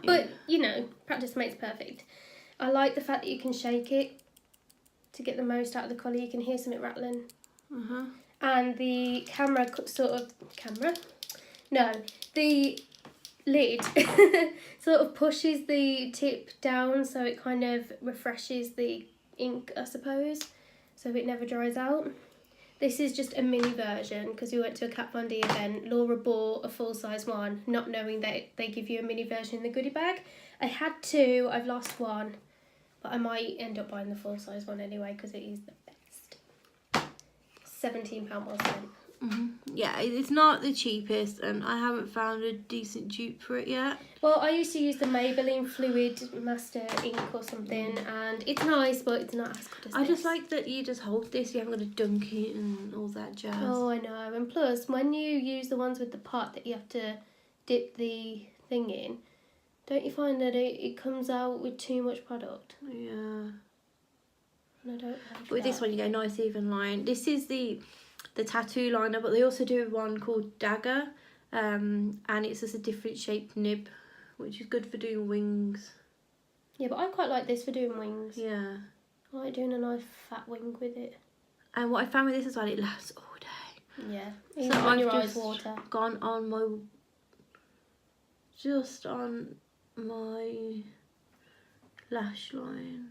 Speaker 2: But, you know, practice makes perfect. I like the fact that you can shake it to get the most out of the colour. You can hear something rattling. And the the lid sort of pushes the tip down so it kind of refreshes the ink, I suppose, so it never dries out. This is just a mini version because we went to a Kat Von D event. Laura bought a full-size one, not knowing that they give you a mini version in the goodie bag. I had 2, I've lost 1, but I might end up buying the full-size one anyway because it is the best. £17 well spent.
Speaker 1: Yeah, it's not the cheapest, and I haven't found a decent dupe for it yet.
Speaker 2: Well, I used to use the Maybelline Fluid Master ink or something, and it's nice, but it's not as good as
Speaker 1: I
Speaker 2: this.
Speaker 1: just like that you just hold this, you haven't got to dunk it and all that jazz.
Speaker 2: Oh, I know. And plus, when you use the ones with the pot that you have to dip the thing in, don't you find that it comes out with too much product?
Speaker 1: Yeah.
Speaker 2: And I don't like
Speaker 1: But with this one, you get a nice even line. This is the tattoo liner, but they also do one called Dagger, and it's just a different shaped nib, which is good for doing wings.
Speaker 2: Yeah, but I quite like this for doing wings.
Speaker 1: Yeah.
Speaker 2: I like doing a nice fat wing with it.
Speaker 1: And what I found with this as well, it lasts all day.
Speaker 2: Yeah.
Speaker 1: So
Speaker 2: Even when
Speaker 1: I've
Speaker 2: your eyes
Speaker 1: just
Speaker 2: water.
Speaker 1: gone on my lash line.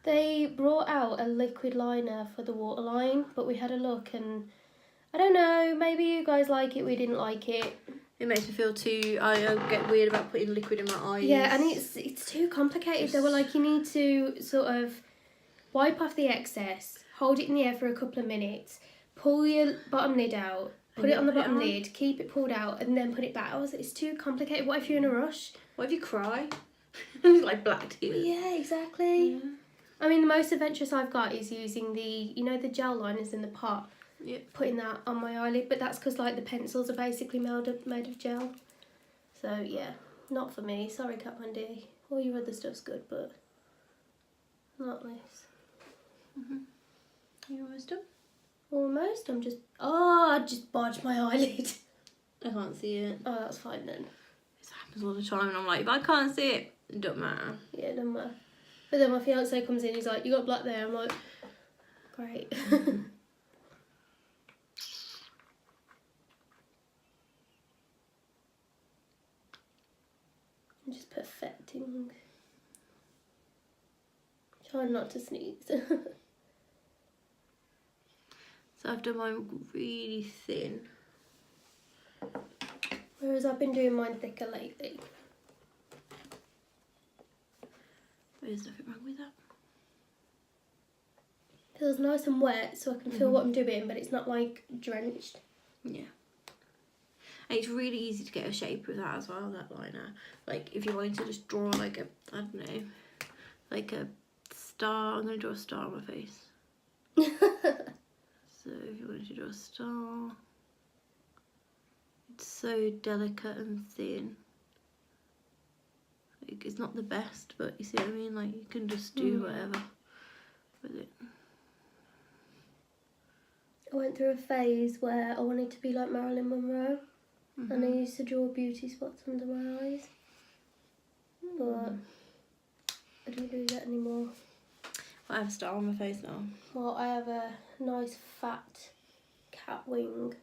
Speaker 2: They brought out a liquid liner for the waterline, but we had a look and I don't know, maybe you guys like it, we didn't like it.
Speaker 1: It makes me feel too... I get weird about putting liquid in my eyes.
Speaker 2: Yeah, and it's too complicated. They were like, you need to sort of wipe off the excess, hold it in the air for a couple of minutes, pull your bottom lid out, put it on the bottom lid, keep it pulled out, and then put it back. I was like, it's too complicated. What if you're in a rush?
Speaker 1: What if you cry? It's like black tears.
Speaker 2: Yeah, exactly.
Speaker 1: Yeah.
Speaker 2: I mean, the most adventurous I've got is using the gel liners in the pot.
Speaker 1: Yeah.
Speaker 2: Putting that on my eyelid, but that's because like the pencils are basically made of gel. So yeah, not for me. Sorry, Kat Von D. All your other stuff's good, but not this.
Speaker 1: You almost done?
Speaker 2: Almost. I just bodged my eyelid.
Speaker 1: I can't see it.
Speaker 2: Oh, that's fine then.
Speaker 1: This happens all the time, and I'm like, if I can't see it, it don't matter.
Speaker 2: Yeah, it doesn't matter. But then my fiance comes in, he's like, you got black there. I'm like, great. I'm just perfecting. Trying not to sneeze.
Speaker 1: So I've done mine really thin.
Speaker 2: Whereas I've been doing mine thicker lately.
Speaker 1: There's nothing wrong with that.
Speaker 2: Feels nice and wet, so I can feel what I'm doing, but it's not like drenched.
Speaker 1: Yeah. And it's really easy to get a shape with that as well, that liner. Like if you wanted to just draw like a, I don't know, like a star. I'm going to draw a star on my face. So if you wanted to draw a star, it's so delicate and thin. Like, it's not the best, but you see what I mean? Like you can just do whatever with it.
Speaker 2: I went through a phase where I wanted to be like Marilyn Monroe, and I used to draw beauty spots under my eyes, but I don't do that anymore.
Speaker 1: I have a star on my face now.
Speaker 2: Well, I have a nice fat cat wing.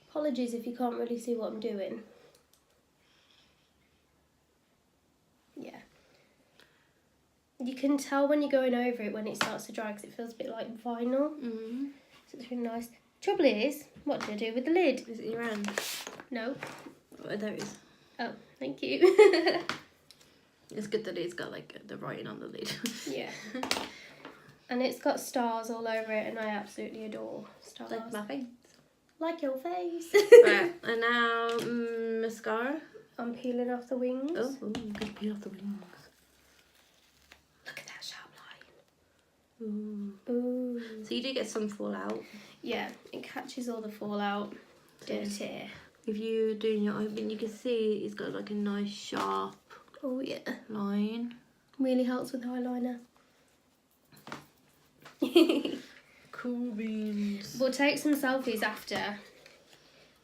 Speaker 2: Apologies if you can't really see what I'm doing. Yeah. You can tell when you're going over it when it starts to dry because it feels a bit like vinyl. So it's really nice. Trouble is, what did I do with the lid?
Speaker 1: Is it in your hand?
Speaker 2: No.
Speaker 1: Oh, there it is.
Speaker 2: Oh, thank you.
Speaker 1: It's good that it's got like the writing on the lid.
Speaker 2: Yeah. And it's got stars all over it, and I absolutely adore stars.
Speaker 1: Like my face.
Speaker 2: Like your face.
Speaker 1: Right, and now mascara.
Speaker 2: I'm peeling off the wings.
Speaker 1: Oh, you can peel off the wings.
Speaker 2: Look at that sharp line.
Speaker 1: Ooh.
Speaker 2: Ooh.
Speaker 1: So you do get some fallout.
Speaker 2: Yeah, it catches all the fallout. Dirty.
Speaker 1: If you're doing your open, you can see it's got like a nice sharp line.
Speaker 2: Really helps with eyeliner.
Speaker 1: Cool beans.
Speaker 2: We'll take some selfies after.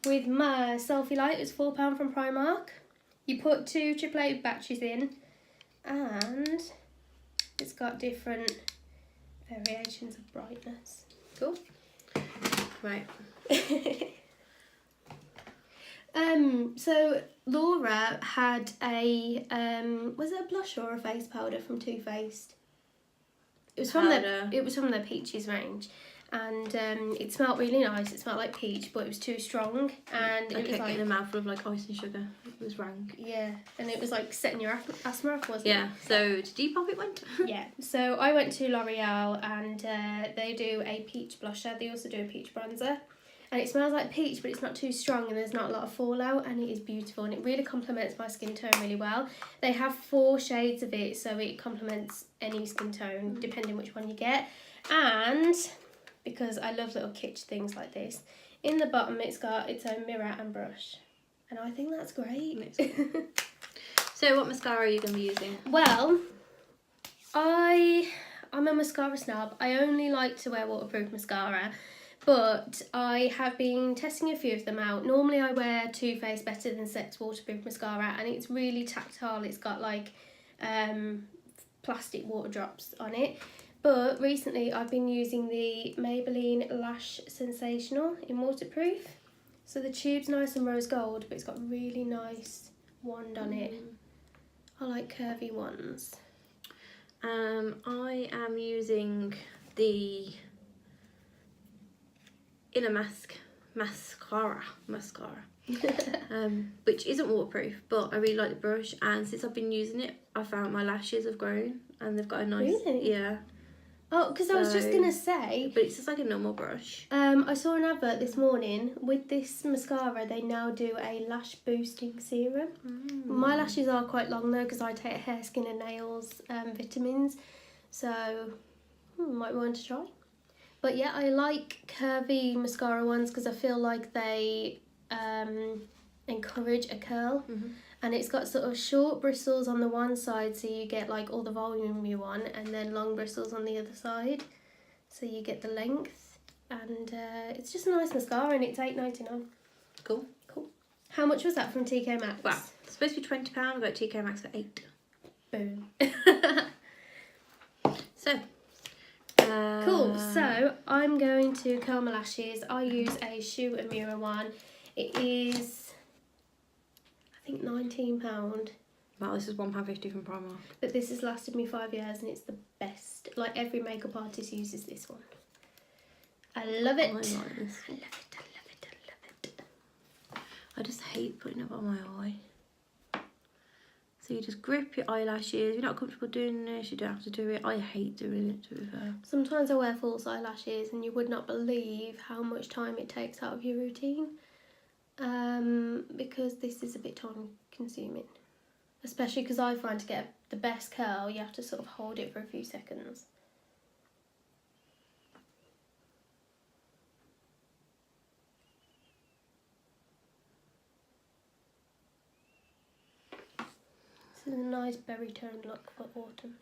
Speaker 2: With my selfie light, it's £4 from Primark. You put 2 AAA batteries in, and it's got different variations of brightness.
Speaker 1: Cool. Right.
Speaker 2: So Laura had a was it a blush or a face powder from Too Faced? It was from
Speaker 1: Powder.
Speaker 2: their Peaches range, and it smelled really nice. It smelled like peach, but it was too strong, and
Speaker 1: I
Speaker 2: it was
Speaker 1: kept
Speaker 2: like
Speaker 1: getting a mouthful of like ice and sugar. It was rank.
Speaker 2: yeah, and it was like setting your asthma off, wasn't it?
Speaker 1: Yeah. So to Depop it went.
Speaker 2: Yeah. So I went to L'Oreal, and they do a peach blusher. They also do a peach bronzer. And it smells like peach, but it's not too strong, and there's not a lot of fallout, and it is beautiful, and it really complements my skin tone really well. They have 4 shades of it, so it complements any skin tone, depending which one you get. And because I love little kitsch things like this, in the bottom it's got its own mirror and brush, and I think that's great.
Speaker 1: So what mascara are you going to be using?
Speaker 2: Well, I'm a mascara snob. I only like to wear waterproof mascara. But I have been testing a few of them out. Normally I wear Too Faced Better Than Sex waterproof mascara, and it's really tactile. It's got like plastic water drops on it. But recently I've been using the Maybelline Lash Sensational in waterproof. So the tube's nice and rose gold, but it's got really nice wand on it. I like curvy ones.
Speaker 1: I am using the Inner mascara, which isn't waterproof, but I really like the brush, and since I've been using it, I found my lashes have grown and they've got a nice
Speaker 2: Really? Oh, because I was just gonna say,
Speaker 1: but it's just like a normal brush.
Speaker 2: I saw an advert this morning with this mascara. They now do a lash boosting serum. My lashes are quite long though, because I take hair, skin and nails vitamins, so might want to try. But yeah, I like curvy mascara ones because I feel like they encourage a curl. And it's got sort of short bristles on the one side, so you get like all the volume you want, and then long bristles on the other side, so you get the length. And it's just a nice mascara, and it's $8.99.
Speaker 1: Cool.
Speaker 2: How much was that from TK Maxx?
Speaker 1: Well, it's supposed to be £20, but TK Maxx for $8.
Speaker 2: Boom.
Speaker 1: So.
Speaker 2: Cool, so I'm going to curl my lashes. I use a Shoe and Mirror one. It is, I think, £19.
Speaker 1: Well, this is £1.50 from Primark.
Speaker 2: But this has lasted me 5 years, and it's the best. Like, every makeup artist uses this one. I love it.
Speaker 1: I like this one.
Speaker 2: I love it.
Speaker 1: I just hate putting it on my eye. So you just grip your eyelashes. If you're not comfortable doing this, you don't have to do it. I hate doing it, to be fair.
Speaker 2: Sometimes I wear false eyelashes, and you would not believe how much time it takes out of your routine. Because this is a bit time consuming. Especially because I find to get the best curl, you have to sort of hold it for a few seconds. This is a nice berry tone look for autumn.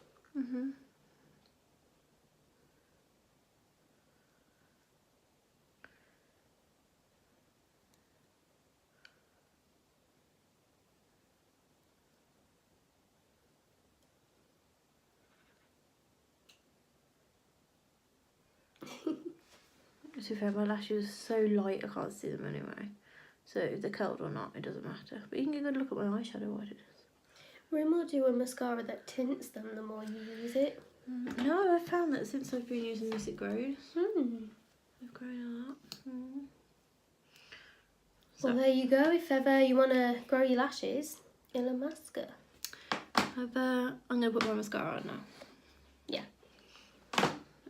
Speaker 1: To be fair, my lashes are so light I can't see them anyway. So if they're curled or not, it doesn't matter. But you can get a good look at my eyeshadow while it is.
Speaker 2: Rimmel will do a mascara that tints them the more you use it.
Speaker 1: No, I've found that since I've been using this, it grows. They've grown a lot.
Speaker 2: Well, there you go. If ever you want to grow your lashes, Elon Musk.
Speaker 1: I'm going to put my mascara on now.
Speaker 2: Yeah.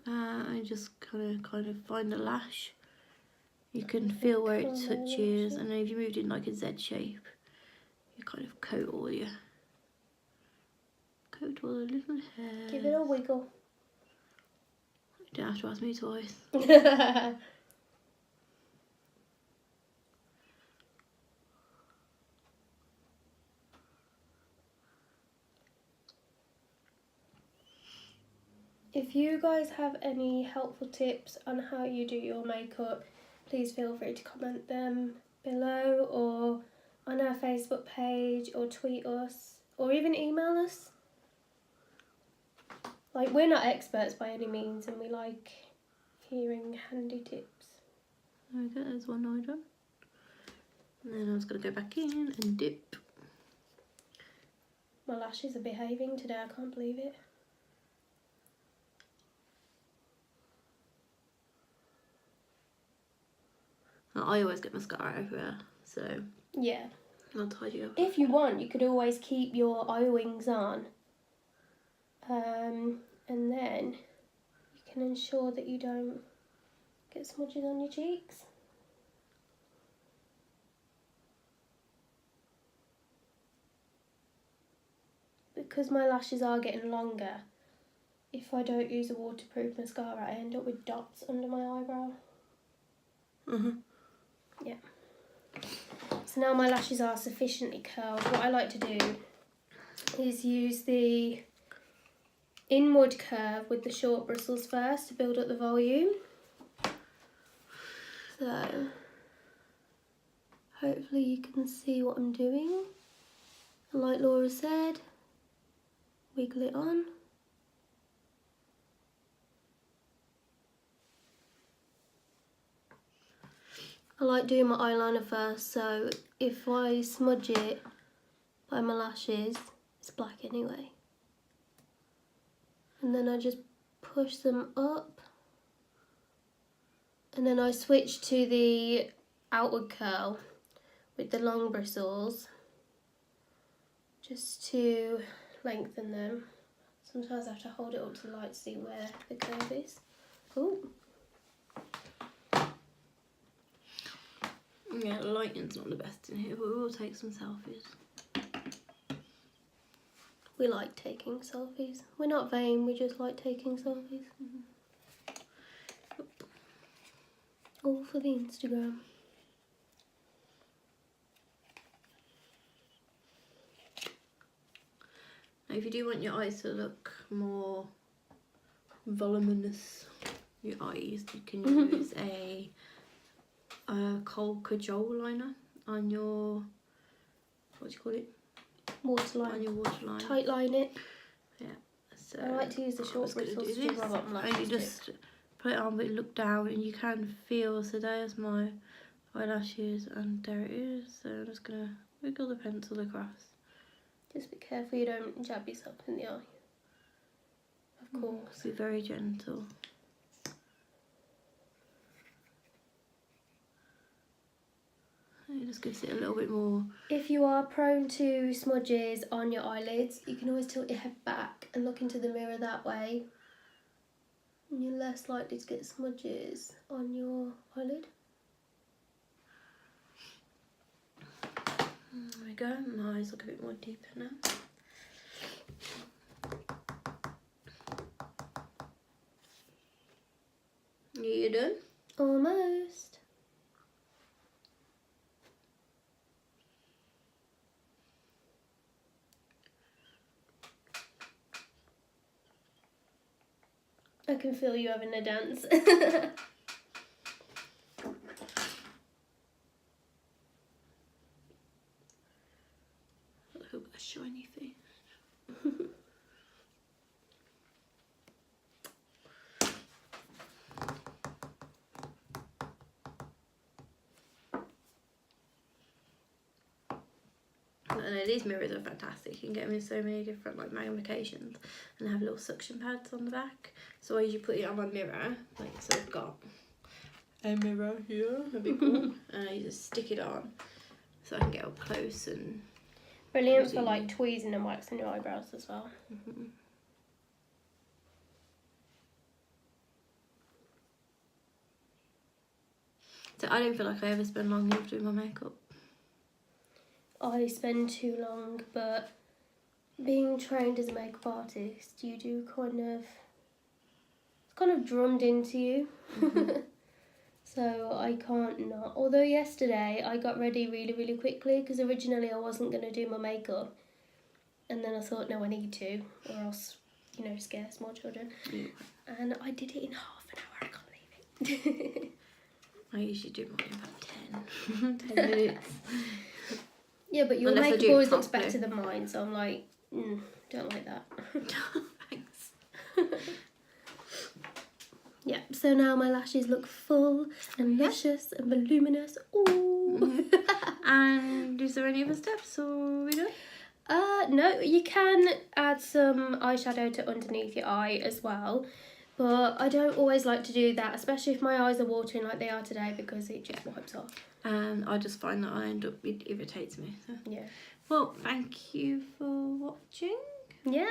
Speaker 1: I just kind of find a lash. You can feel where it touches, and then if you moved in like a Z shape, you kind of coat all the little hairs.
Speaker 2: Give it a wiggle.
Speaker 1: You don't have to ask me twice.
Speaker 2: If you guys have any helpful tips on how you do your makeup, please feel free to comment them below or on our Facebook page, or tweet us, or even email us. Like, we're not experts by any means, and we like hearing handy tips.
Speaker 1: There we go, there's one eye done. And then I'm just going to go back in and dip.
Speaker 2: My lashes are behaving today, I can't believe it.
Speaker 1: And I always get mascara everywhere, so
Speaker 2: Yeah.
Speaker 1: I'll tidy up.
Speaker 2: If you want, you could always keep your eye wings on. And then you can ensure that you don't get smudges on your cheeks. Because my lashes are getting longer, if I don't use a waterproof mascara, I end up with dots under my eyebrow. Yeah. So now my lashes are sufficiently curled. What I like to do is use the inward curve with the short bristles first to build up the volume. So hopefully you can see what I'm doing. And like Laura said, wiggle it on. I like doing my eyeliner first, so if I smudge it by my lashes, it's black anyway. And then I just push them up. And then I switch to the outward curl with the long bristles, just to lengthen them. Sometimes I have to hold it up to the light to see where the curve is. Ooh.
Speaker 1: Yeah, the lighting's not the best in here, but we will take some selfies.
Speaker 2: We like taking selfies. We're not vain, we just like taking selfies. All for the Instagram.
Speaker 1: Now, if you do want your eyes to look more voluminous, your eyes, you can use a coal cajole liner on your, what do you call it?
Speaker 2: Waterline.
Speaker 1: On your waterline.
Speaker 2: Tight line it.
Speaker 1: Yeah. So
Speaker 2: I like to use the short bristles to rub up my
Speaker 1: and you
Speaker 2: lashes
Speaker 1: just put it on, but look down, and you can feel. So there's my eyelashes, and there it is. So I'm just gonna wiggle the pencil across.
Speaker 2: Just be careful you don't jab yourself in the eye. Of course.
Speaker 1: Be very gentle. It just gives it a little bit more.
Speaker 2: If you are prone to smudges on your eyelids, you can always tilt your head back and look into the mirror that way. And you're less likely to get smudges on your eyelid.
Speaker 1: There we go. My eyes look a bit more deeper now. You done?
Speaker 2: Almost. I can feel you having a dance.
Speaker 1: I hope a shiny face. I know these mirrors are fantastic. You can get them in so many different like magnifications, and they have little suction pads on the back. So I usually put it on my mirror, like so I've got a mirror here, a big one, and I just stick it on so I can get up close and.
Speaker 2: Brilliant for like tweezing and waxing your eyebrows as well.
Speaker 1: Mm-hmm. So I don't feel like I ever spend long enough doing my makeup.
Speaker 2: I spend too long, but being trained as a makeup artist, you do it's kind of drummed into you.
Speaker 1: Mm-hmm.
Speaker 2: So I can't not. Although yesterday I got ready really, really quickly because originally I wasn't going to do my makeup. And then I thought, no, I need to, or else, scare small children.
Speaker 1: Yeah.
Speaker 2: And I did it in half an hour, I can't believe it.
Speaker 1: I usually do mine in about 10 minutes.
Speaker 2: Yeah, but your
Speaker 1: Unless
Speaker 2: makeup always looks
Speaker 1: properly.
Speaker 2: better than mine, so I'm like, don't like that.
Speaker 1: Thanks.
Speaker 2: Yeah, so now my lashes look full and luscious and voluminous. Ooh.
Speaker 1: And is there any other steps, or are we done?
Speaker 2: No, you can add some eyeshadow to underneath your eye as well, But I don't always like to do that, especially if my eyes are watering like they are today, because it just wipes off.
Speaker 1: And I just find that I end up, it irritates me. So.
Speaker 2: Yeah.
Speaker 1: Well, thank you for watching.
Speaker 2: Yeah.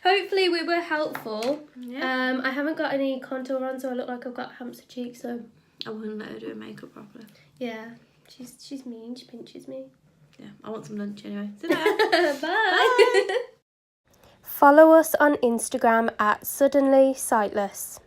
Speaker 2: Hopefully we were helpful.
Speaker 1: Yeah.
Speaker 2: I haven't got any contour on, so I look like I've got hamster cheeks, so
Speaker 1: I wouldn't let her do her makeup properly.
Speaker 2: yeah. She's mean, she pinches me.
Speaker 1: Yeah, I want some lunch anyway. See you later.
Speaker 2: Bye.
Speaker 1: Bye.
Speaker 2: Follow us on Instagram at Suddenly Sightless.